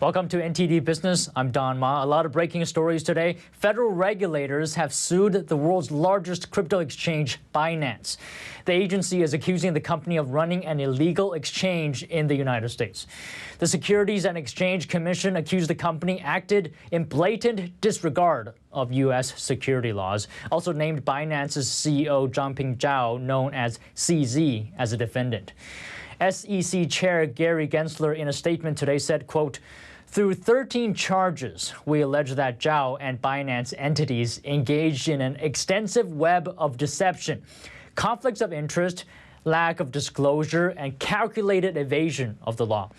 Welcome to NTD Business. I'm Don Ma. A lot of breaking stories today. Federal regulators have sued the world's largest crypto exchange, Binance. The agency is accusing the company of running an illegal exchange in the United States. The Securities and Exchange Commission accused the company acted in blatant disregard of U.S. security laws. Also named Binance's CEO, Changpeng Zhao, known as CZ, as a defendant. SEC Chair Gary Gensler in a statement today said, quote, "Through 13 charges, we allege that Zhao and Binance entities engaged in an extensive web of deception, conflicts of interest, lack of disclosure, and calculated evasion of the law."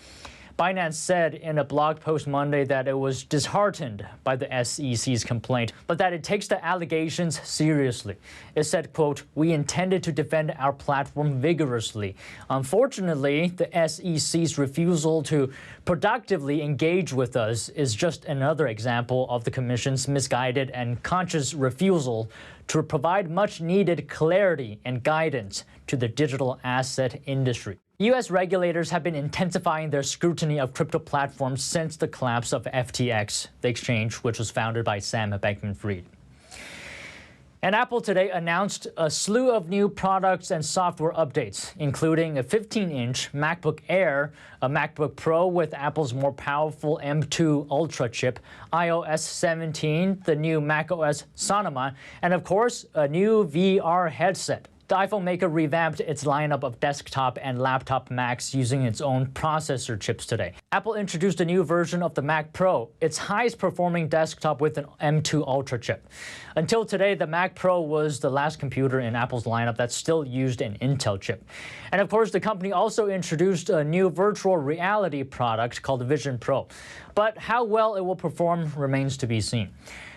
Binance said in a blog post Monday that it was disheartened by the SEC's complaint, but that it takes the allegations seriously. It said, quote, "We intended to defend our platform vigorously. Unfortunately, the SEC's refusal to productively engage with us is just another example of the Commission's misguided and conscious refusal to provide much-needed clarity and guidance to the digital asset industry." U.S. regulators have been intensifying their scrutiny of crypto platforms since the collapse of FTX, the exchange which was founded by Sam Bankman-Fried. And Apple today announced a slew of new products and software updates, including a 15-inch MacBook Air, a MacBook Pro with Apple's more powerful M2 Ultra chip, iOS 17, the new macOS Sonoma, and of course, a new VR headset. The iPhone maker revamped its lineup of desktop and laptop Macs using its own processor chips today. Apple introduced a new version of the Mac Pro, its highest performing desktop with an M2 Ultra chip. Until today, the Mac Pro was the last computer in Apple's lineup that still used an Intel chip. And of course, the company also introduced a new virtual reality product called Vision Pro. But how well it will perform remains to be seen.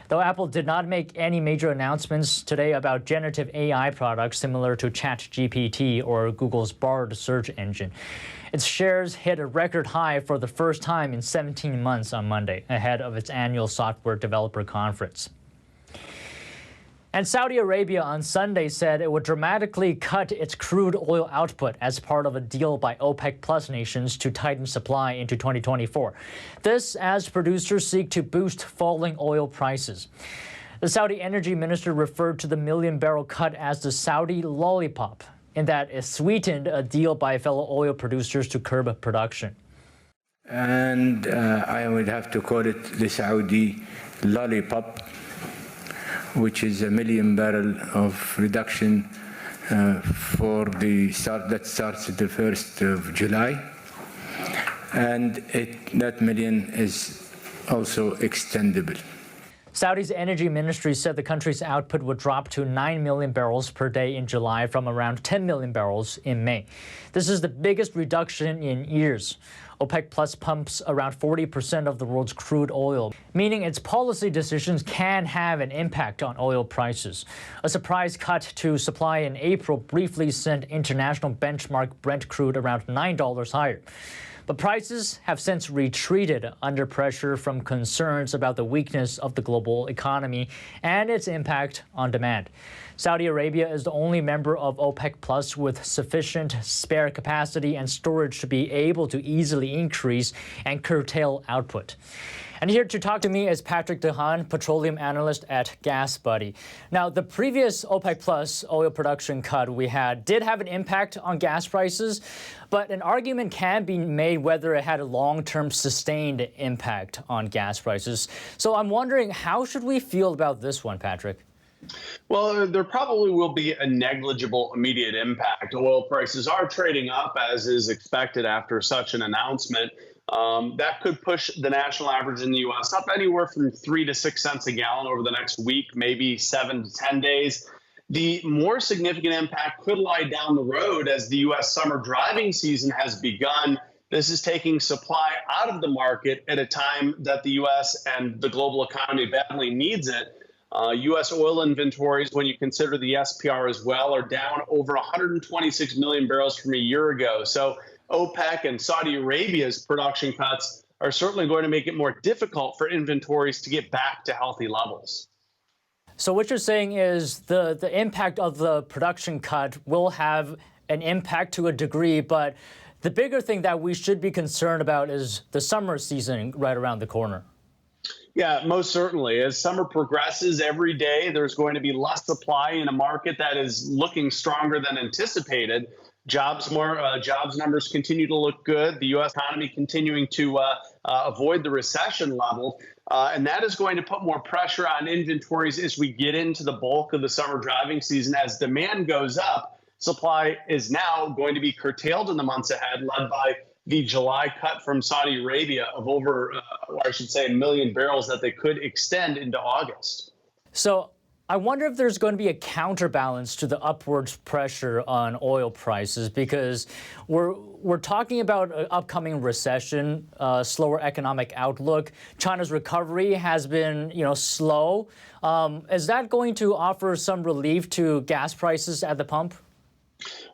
Though Apple did not make any major announcements today about generative AI products similar to ChatGPT or Google's Bard search engine, its shares hit a record high for the first time in 17 months on Monday, ahead of its annual software developer conference. And Saudi Arabia on Sunday said it would dramatically cut its crude oil output as part of a deal by OPEC Plus nations to tighten supply into 2024. This as producers seek to boost falling oil prices. The Saudi energy minister referred to the million-barrel cut as the Saudi lollipop, in that it sweetened a deal by fellow oil producers to curb production. And I would have to call it the Saudi lollipop, which is a million barrel of reduction for the start that starts at the 1st of July. And that million is also extendable. Saudi's energy ministry said the country's output would drop to 9 million barrels per day in July from around 10 million barrels in May. This is the biggest reduction in years. OPEC Plus pumps around 40% of the world's crude oil, meaning its policy decisions can have an impact on oil prices. A surprise cut to supply in April briefly sent international benchmark Brent crude around $9 higher. But prices have since retreated under pressure from concerns about the weakness of the global economy and its impact on demand. Saudi Arabia is the only member of OPEC Plus with sufficient spare capacity and storage to be able to easily increase and curtail output. And here to talk to me is Patrick Dejan, petroleum analyst at Gas Buddy. Now, the previous OPEC Plus oil production cut we had did have an impact on gas prices, but an argument can be made whether it had a long-term sustained impact on gas prices. So I'm wondering, how should we feel about this one, Patrick? Well, there probably will be a negligible immediate impact. Oil prices are trading up, as is expected after such an announcement. That could push the national average in the U.S. up anywhere from 3 to 6 cents a gallon over the next week, maybe 7 to 10 days. The more significant impact could lie down the road as the U.S. summer driving season has begun. This is taking supply out of the market at a time that the U.S. and the global economy badly needs it. U.S. oil inventories, when you consider the SPR as well, are down over 126 million barrels from a year ago. So OPEC and Saudi Arabia's production cuts are certainly going to make it more difficult for inventories to get back to healthy levels. So what you're saying is the impact of the production cut will have an impact to a degree, but The bigger thing that we should be concerned about is the summer season right around the corner. Yeah, most certainly. As summer progresses, every day there's going to be less supply in a market that is looking stronger than anticipated. Jobs numbers continue to look good. The U.S. economy continuing to avoid the recession level. And that is going to put more pressure on inventories as we get into the bulk of the summer driving season. As demand goes up, supply is now going to be curtailed in the months ahead, led by the July cut from Saudi Arabia of over, or I should say, 1 million barrels that they could extend into August. So I wonder if there's going to be a counterbalance to the upward pressure on oil prices, because we're talking about an upcoming recession, slower economic outlook. China's recovery has been, slow. Is that going to offer some relief to gas prices at the pump?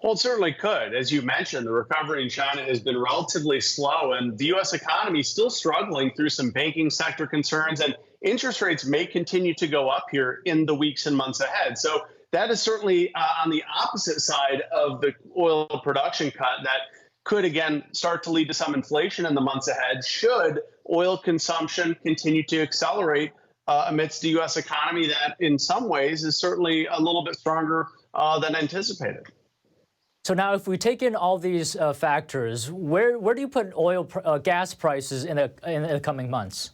Well, it certainly could. As you mentioned, the recovery in China has been relatively slow, and the U.S. economy is still struggling through some banking sector concerns, and interest rates may continue to go up here in the weeks and months ahead. So that is certainly on the opposite side of the oil production cut that could, again, start to lead to some inflation in the months ahead should oil consumption continue to accelerate amidst the U.S. economy that in some ways is certainly a little bit stronger than anticipated. So now, if we take in all these factors, where do you put gas prices in the coming months?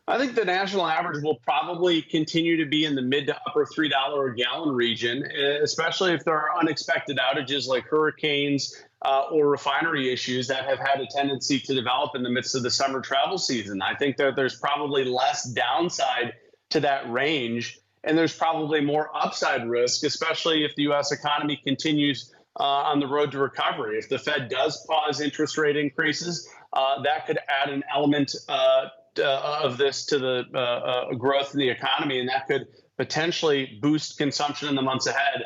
I think the national average will probably continue to be in the mid to upper $3 a gallon region, especially if there are unexpected outages like hurricanes or refinery issues that have had a tendency to develop in the midst of the summer travel season. I think that there's probably less downside to that range, and there's probably more upside risk, especially if the U.S. economy continues on the road to recovery. If the Fed does pause interest rate increases, that could add an element of this to the growth in the economy, and that could potentially boost consumption in the months ahead,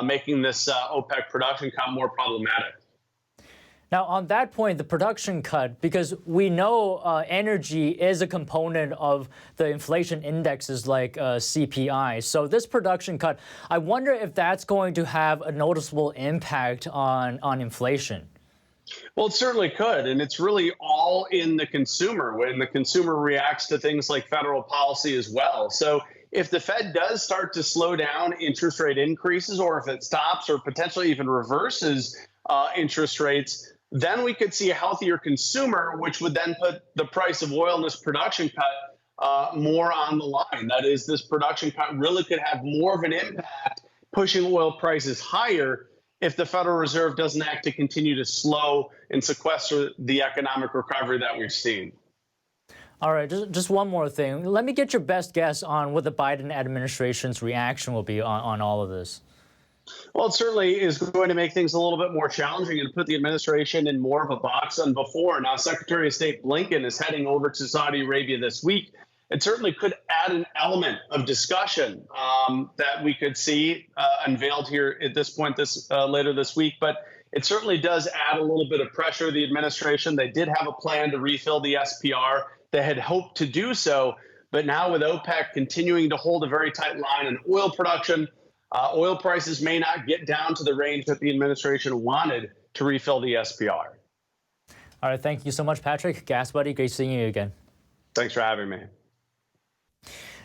making this OPEC production cut more problematic. Now, on that point, the production cut, because we know energy is a component of the inflation indexes like CPI. So this production cut, I wonder if that's going to have a noticeable impact on inflation. Well, it certainly could. And it's really all in the consumer when the consumer reacts to things like federal policy as well. So if the Fed does start to slow down interest rate increases, or if it stops or potentially even reverses interest rates, then we could see a healthier consumer, which would then put the price of oil in this production cut more on the line. That is, this production cut really could have more of an impact pushing oil prices higher if the Federal Reserve doesn't act to continue to slow and sequester the economic recovery that we've seen. All right, just one more thing. Let me get your best guess on what the Biden administration's reaction will be on all of this. Well, it certainly is going to make things a little bit more challenging and put the administration in more of a box than before. Now, Secretary of State Blinken is heading over to Saudi Arabia this week. It certainly could add an element of discussion that we could see unveiled here at this point later this week. But it certainly does add a little bit of pressure to the administration. They did have a plan to refill the SPR. They had hoped to do so. But now with OPEC continuing to hold a very tight line on oil production, oil prices may not get down to the range that the administration wanted to refill the SPR. All right, thank you so much, Patrick. Gas Buddy, great seeing you again. Thanks for having me.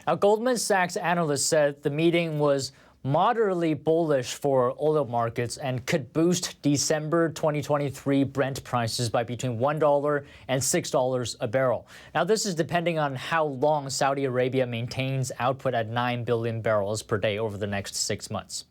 Now, Goldman Sachs analyst said the meeting was moderately bullish for oil markets and could boost December 2023 Brent prices by between $1 and $6 a barrel. Now, this is depending on how long Saudi Arabia maintains output at 9 billion barrels per day over the next 6 months.